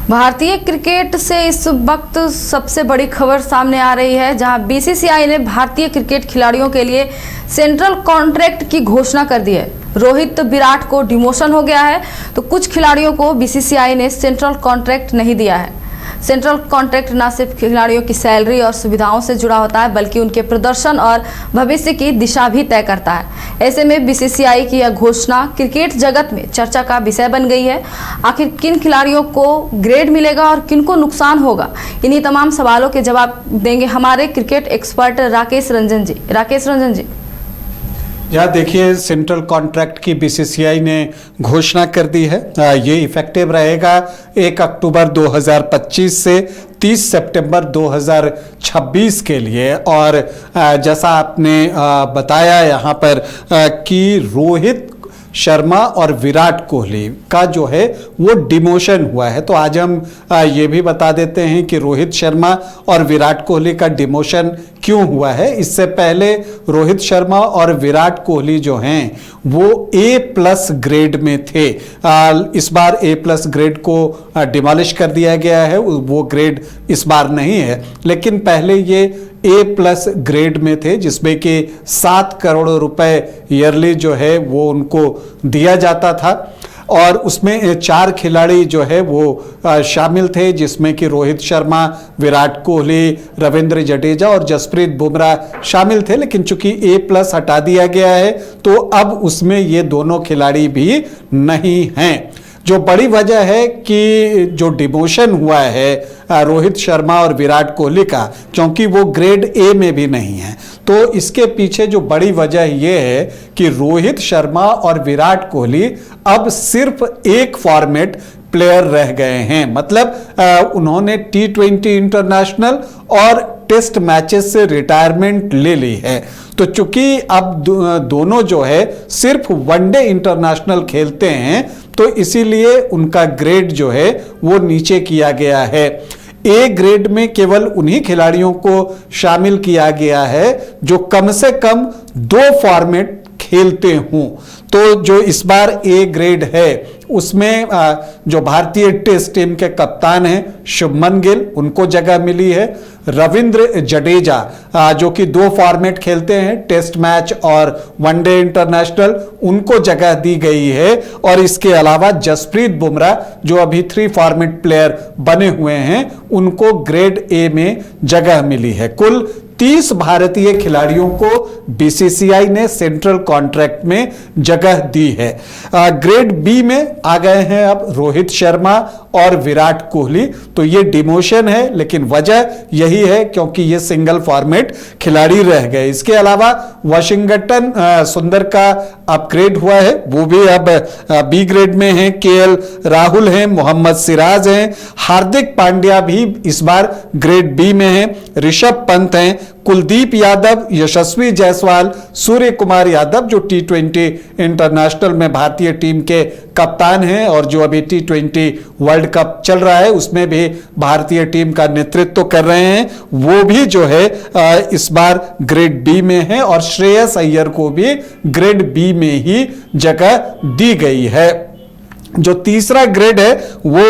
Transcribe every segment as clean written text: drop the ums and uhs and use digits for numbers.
भारतीय क्रिकेट से इस वक्त सबसे बड़ी खबर सामने आ रही है, जहां बीसीसीआई ने भारतीय क्रिकेट खिलाड़ियों के लिए सेंट्रल कॉन्ट्रैक्ट की घोषणा कर दी है। रोहित विराट को डिमोशन हो गया है, तो कुछ खिलाड़ियों को बीसीसीआई ने सेंट्रल कॉन्ट्रैक्ट नहीं दिया है। सेंट्रल कॉन्ट्रैक्ट न सिर्फ खिलाड़ियों की सैलरी और सुविधाओं से जुड़ा होता है, बल्कि उनके प्रदर्शन और भविष्य की दिशा भी तय करता है। ऐसे में बीसीसीआई की यह घोषणा क्रिकेट जगत में चर्चा का विषय बन गई है। आखिर किन खिलाड़ियों को ग्रेड मिलेगा और किन को नुकसान होगा, इन्हीं तमाम सवालों के जवाब देंगे हमारे क्रिकेट एक्सपर्ट राकेश रंजन जी। राकेश रंजन जी, यहाँ देखिए, सेंट्रल कॉन्ट्रैक्ट की बीसीसीआई ने घोषणा कर दी है। ये इफेक्टिव रहेगा 1 अक्टूबर 2025 से 30 सितंबर 2026 के लिए। और जैसा आपने बताया यहाँ पर कि रोहित शर्मा और विराट कोहली का जो है वो डिमोशन हुआ है। तो आज हम ये भी बता देते हैं कि रोहित शर्मा और विराट कोहली का डिमोशन क्यों हुआ है। इससे पहले रोहित शर्मा और विराट कोहली जो हैं वो A+ ग्रेड में थे। इस बार A+ ग्रेड को डिमोलिश कर दिया गया है, वो ग्रेड इस बार नहीं है, लेकिन पहले ये A+ ग्रेड में थे, जिसमें कि 7 करोड़ रुपए ईयरली जो है वो उनको दिया जाता था। और उसमें 4 खिलाड़ी जो है वो शामिल थे, जिसमें कि रोहित शर्मा, विराट कोहली, रविंद्र जडेजा और जसप्रीत बुमराह शामिल थे। लेकिन चूंकि A+ हटा दिया गया है, तो अब उसमें ये दोनों खिलाड़ी भी नहीं हैं। जो बड़ी वजह है कि जो डिमोशन हुआ है रोहित शर्मा और विराट कोहली का, क्योंकि वो ग्रेड A में भी नहीं है, तो इसके पीछे जो बड़ी वजह ये है कि रोहित शर्मा और विराट कोहली अब सिर्फ एक फॉर्मेट प्लेयर रह गए हैं। मतलब उन्होंने T20 इंटरनेशनल और टेस्ट मैचेस से रिटायरमेंट ले ली है। तो चूंकि अब दोनों जो है सिर्फ वनडे इंटरनेशनल खेलते हैं, तो इसीलिए उनका ग्रेड जो है वो नीचे किया गया है। A ग्रेड में केवल उन्हीं खिलाड़ियों को शामिल किया गया है जो कम से कम 2 फॉर्मेट खेलते हों। तो जो इस बार A ग्रेड है उसमें जो भारतीय टेस्ट टीम के कप्तान हैं शुभमन गिल, उनको जगह मिली है। रविंद्र जडेजा जो कि 2 फॉर्मेट खेलते हैं, टेस्ट मैच और वनडे इंटरनेशनल, उनको जगह दी गई है। और इसके अलावा जसप्रीत बुमराह जो अभी 3 फॉर्मेट प्लेयर बने हुए हैं, उनको ग्रेड A में जगह मिली है। कुल 30 भारतीय खिलाड़ियों को बीसीसीआई ने सेंट्रल कॉन्ट्रैक्ट में जगह दी है। ग्रेड B में आ गए हैं अब रोहित शर्मा और विराट कोहली। तो ये डिमोशन है, लेकिन वजह यही है क्योंकि ये सिंगल फॉर्मेट खिलाड़ी रह गए। इसके अलावा वाशिंगटन सुंदर का अपग्रेड हुआ है, वो भी अब B ग्रेड में है। KL राहुल हैं, मोहम्मद सिराज हैं, हार्दिक पांड्या भी इस बार ग्रेड B में है। ऋषभ पंत हैं, कुलदीप यादव, यशस्वी जायसवाल, सूर्य कुमार यादव जो T20 इंटरनेशनल में भारतीय टीम के कप्तान हैं और जो अभी T20 वर्ल्ड कप चल रहा है उसमें भी भारतीय टीम का नेतृत्व कर रहे हैं, वो भी जो है इस बार ग्रेड B में है। और श्रेयस अय्यर को भी ग्रेड B में ही जगह दी गई है। जो तीसरा ग्रेड है वो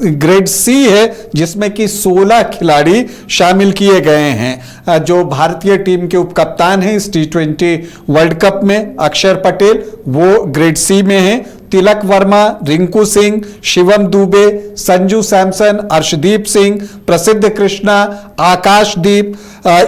ग्रेड C है, जिसमें कि 16 खिलाड़ी शामिल किए गए हैं। जो भारतीय टीम के उपकप्तान हैं इस T20 वर्ल्ड कप में, अक्षर पटेल, वो ग्रेड C में हैं। तिलक वर्मा, रिंकू सिंह, शिवम दुबे, संजू सैमसन, अर्शदीप सिंह, प्रसिद्ध कृष्णा, आकाशदीप,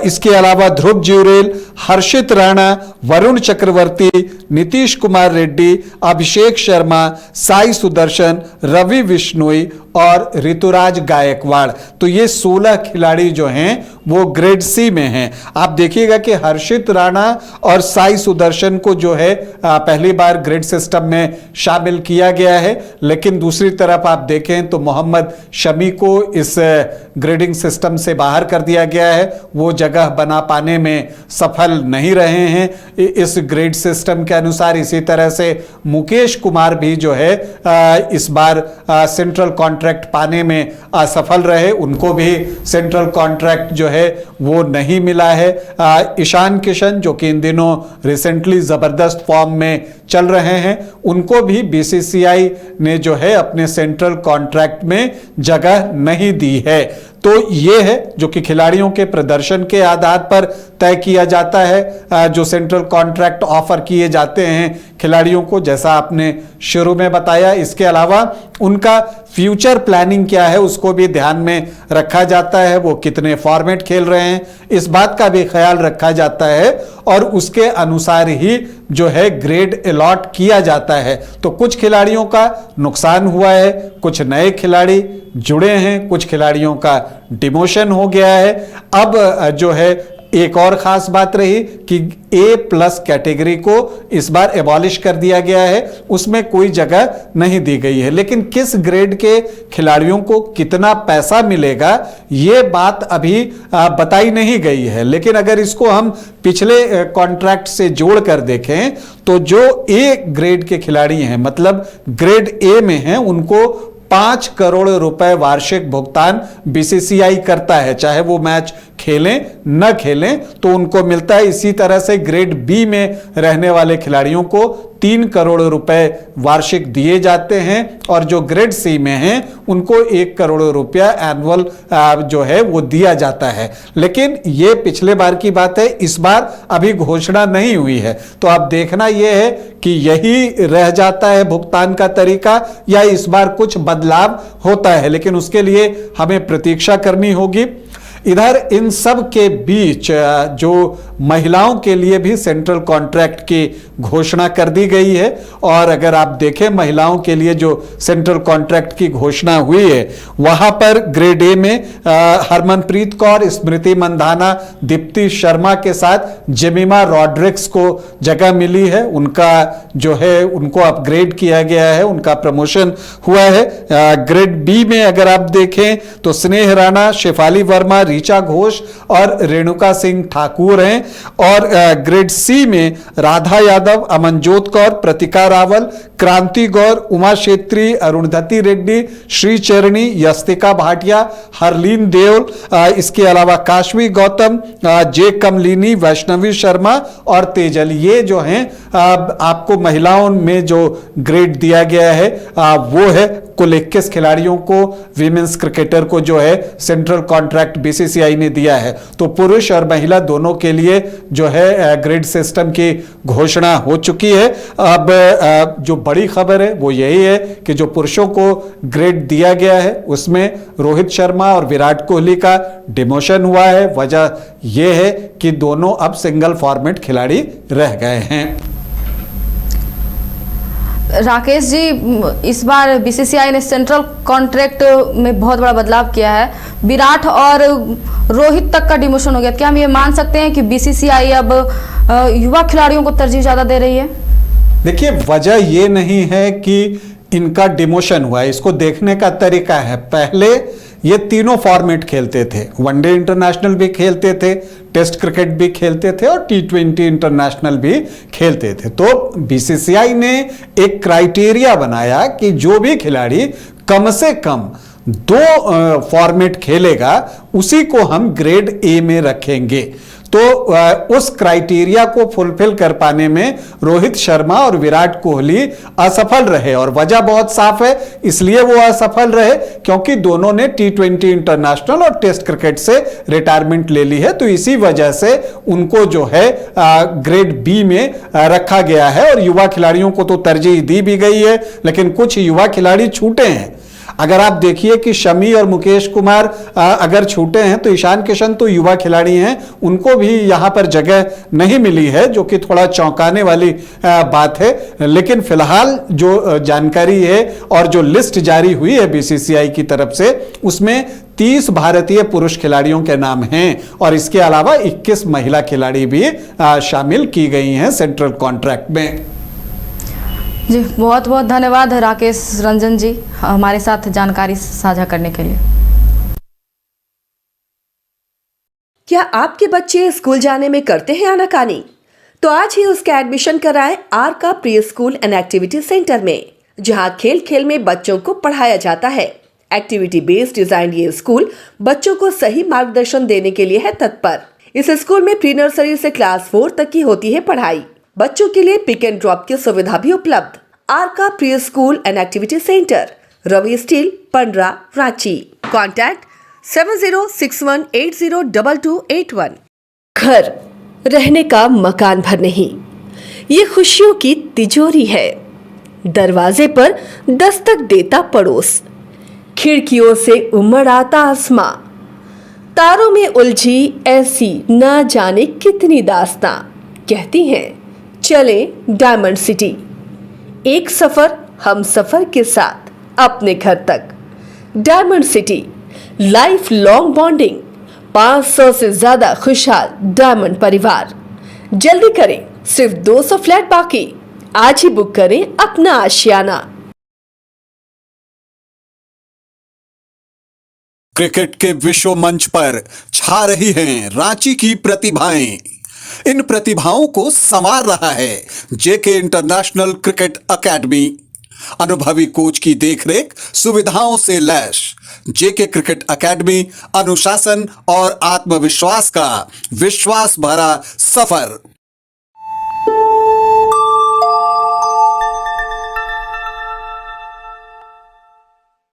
इसके अलावा ध्रुव जुरेल, हर्षित राणा, वरुण चक्रवर्ती, नीतीश कुमार रेड्डी, अभिषेक शर्मा, साई सुदर्शन, रवि बिश्नोई और ऋतुराज गायकवाड़। तो ये 16 खिलाड़ी जो हैं वो ग्रेड C में हैं। आप देखिएगा कि हर्षित राणा और साई सुदर्शन को जो है पहली बार ग्रेड सिस्टम में शामिल किया गया है, लेकिन दूसरी तरफ आप देखें तो मोहम्मद शमी को इस ग्रेडिंग सिस्टम से बाहर कर दिया गया है। वो जगह बना पाने में सफल नहीं रहे हैं इस ग्रेड सिस्टम के अनुसार। इसी तरह से मुकेश कुमार भी जो है इस बार सेंट्रल कॉन्ट्रैक्ट कॉन्ट्रैक्ट पाने में असफल रहे, उनको भी सेंट्रल कॉन्ट्रैक्ट जो है वो नहीं मिला है। ईशान किशन जो कि इन दिनों रिसेंटली ज़बरदस्त फॉर्म में चल रहे हैं, उनको भी बीसीसीआई ने जो है अपने सेंट्रल कॉन्ट्रैक्ट में जगह नहीं दी है। तो ये है जो कि खिलाड़ियों के प्रदर्शन के आधार पर तय किया जाता है। जो सेंट्रल कॉन्ट्रैक्ट ऑफर किए जाते हैं खिलाड़ियों को, जैसा आपने शुरू में बताया, इसके अलावा उनका फ्यूचर प्लानिंग क्या है उसको भी ध्यान में रखा जाता है। वो कितने फॉर्मेट खेल रहे हैं इस बात का भी ख्याल रखा जाता है और उसके अनुसार ही जो है ग्रेड अलॉट किया जाता है। तो कुछ खिलाड़ियों का नुकसान हुआ है, कुछ नए खिलाड़ी जुड़े हैं, कुछ खिलाड़ियों का डिमोशन हो गया है। अब जो है एक और खास बात रही कि A+ कैटेगरी को इस बार एबॉलिश कर दिया गया है, उसमें कोई जगह नहीं दी गई है। लेकिन किस ग्रेड के खिलाड़ियों को कितना पैसा मिलेगा ये बात अभी बताई नहीं गई है। लेकिन अगर इसको हम पिछले कॉन्ट्रैक्ट से जोड़ कर देखें तो जो A ग्रेड के खिलाड़ी हैं, मतलब ग्रेड A में हैं, उनको 5 करोड़ रुपए वार्षिक भुगतान बीसीसीआई करता है, चाहे वो मैच खेलें न खेलें तो उनको मिलता है। इसी तरह से ग्रेड बी में रहने वाले खिलाड़ियों को 3 करोड़ रुपए वार्षिक दिए जाते हैं और जो ग्रेड सी में हैं उनको 1 करोड़ रुपया एनुअल जो है वो दिया जाता है। लेकिन ये पिछले बार की बात है, इस बार अभी घोषणा नहीं हुई है। तो अब देखना यह है कि यही रह जाता है भुगतान का तरीका या इस बार कुछ बदलाव होता है, लेकिन उसके लिए हमें प्रतीक्षा करनी होगी। इधर इन सब के बीच जो महिलाओं के लिए भी सेंट्रल कॉन्ट्रैक्ट की घोषणा कर दी गई है और अगर आप देखें महिलाओं के लिए जो सेंट्रल कॉन्ट्रैक्ट की घोषणा हुई है वहां पर ग्रेड ए में हरमनप्रीत कौर, स्मृति मंधाना, दीप्ति शर्मा के साथ जेमिमा रॉड्रिक्स को जगह मिली है। उनका जो है उनको अपग्रेड किया गया है, उनका प्रमोशन हुआ है। ग्रेड बी में अगर आप देखें तो स्नेह राणा, शेफाली वर्मा, ऋचा घोष और रेणुका सिंह ठाकुर हैं और ग्रेड सी में राधा यादव, अमनजोत कौर, प्रतिका रावल, क्रांति गौर, उमा छेत्री, अरुणधति रेड्डी, श्री चरणी, यस्तिका भाटिया, हरलीन देओल, इसके अलावा काशवी गौतम, जे कमलिनी, वैष्णवी शर्मा और तेजल, ये जो हैं आपको महिलाओं में जो ग्रेड दिया गया है वो है। कुल 21 खिलाड़ियों को, विमेंस क्रिकेटर को जो है सेंट्रल कॉन्ट्रैक्ट बीसीसीआई ने दिया है। तो पुरुष और महिला दोनों के लिए जो है ग्रेड सिस्टम की घोषणा हो चुकी है। अब जो बड़ी खबर है वो यही है कि जो पुरुषों को ग्रेड दिया गया है उसमें रोहित शर्मा और विराट कोहली का डिमोशन हुआ है। वजह यह है कि दोनों अब सिंगल फॉर्मेट खिलाड़ी रह गए हैं। राकेश जी, इस बार बीसीसीआई ने सेंट्रल कॉन्ट्रैक्ट में बहुत बड़ा बदलाव किया है। विराट और रोहित तक का डिमोशन हो गया। क्या हम ये मान सकते हैं कि बीसीसीआई अब युवा खिलाड़ियों को तरजीह ज़्यादा दे रही है? देखिए, वजह ये नहीं है कि इनका डिमोशन हुआ है, इसको देखने का तरीका है। पहले ये तीनों फॉर्मेट खेलते थे, वनडे इंटरनेशनल भी खेलते थे, टेस्ट क्रिकेट भी खेलते थे और T20 इंटरनेशनल भी खेलते थे। तो बीसीसीआई ने एक क्राइटेरिया बनाया कि जो भी खिलाड़ी कम से कम 2 फॉर्मेट खेलेगा उसी को हम ग्रेड ए में रखेंगे। तो उस क्राइटेरिया को फुलफिल कर पाने में रोहित शर्मा और विराट कोहली असफल रहे और वजह बहुत साफ है। इसलिए वो असफल रहे क्योंकि दोनों ने T20 इंटरनेशनल और टेस्ट क्रिकेट से रिटायरमेंट ले ली है। तो इसी वजह से उनको जो है ग्रेड बी में रखा गया है और युवा खिलाड़ियों को तो तरजीह दी भी गई है, लेकिन कुछ युवा खिलाड़ी छूटे हैं। अगर आप देखिए कि शमी और मुकेश कुमार अगर छूटे हैं तो ईशान किशन तो युवा खिलाड़ी हैं, उनको भी यहां पर जगह नहीं मिली है, जो कि थोड़ा चौंकाने वाली बात है। लेकिन फिलहाल जो जानकारी है और जो लिस्ट जारी हुई है बीसीसीआई की तरफ से उसमें 30 भारतीय पुरुष खिलाड़ियों के नाम हैं और इसके अलावा 21 महिला खिलाड़ी भी शामिल की गई हैं सेंट्रल कॉन्ट्रैक्ट में। जी, बहुत बहुत धन्यवाद राकेश रंजन जी हमारे साथ जानकारी साझा करने के लिए। क्या आपके बच्चे स्कूल जाने में करते हैं आनाकानी? तो आज ही उसका एडमिशन कराएं आर का pre school and activity centre में, जहां खेल खेल में बच्चों को पढ़ाया जाता है। एक्टिविटी बेस्ड डिजाइन ये स्कूल बच्चों को सही मार्गदर्शन देने के लिए है तत्पर। इस स्कूल में प्री नर्सरी से क्लास 4 तक की होती है पढ़ाई। बच्चों के लिए पिक एंड ड्रॉप की सुविधा भी उपलब्ध। आरका pre school and activity center, Ravi steel, Pandra, Ranchi. Contact 7061802281। घर रहने का मकान भर नहीं, ये खुशियों की तिजोरी है। दरवाजे पर दस्तक देता पड़ोस, खिड़कियों से उमड़ आता आसमां, तारों में उलझी ऐसी न जाने कितनी दास्तां। कहती हैं चले डायमंड सिटी, एक सफर हम सफर के साथ अपने घर तक। Diamond city, life long bonding, 500 से ज्यादा खुशहाल डायमंड परिवार। जल्दी करें, सिर्फ 200 फ्लैट बाकी। आज ही बुक करें अपना आशियाना। क्रिकेट के विश्व मंच पर छा रही हैं रांची की प्रतिभाएं। इन प्रतिभाओं को संवार रहा है जेके इंटरनेशनल क्रिकेट एकेडमी। अनुभवी कोच की देखरेख, सुविधाओं से लैस जेके क्रिकेट एकेडमी अनुशासन और आत्मविश्वास का विश्वास भरा सफर।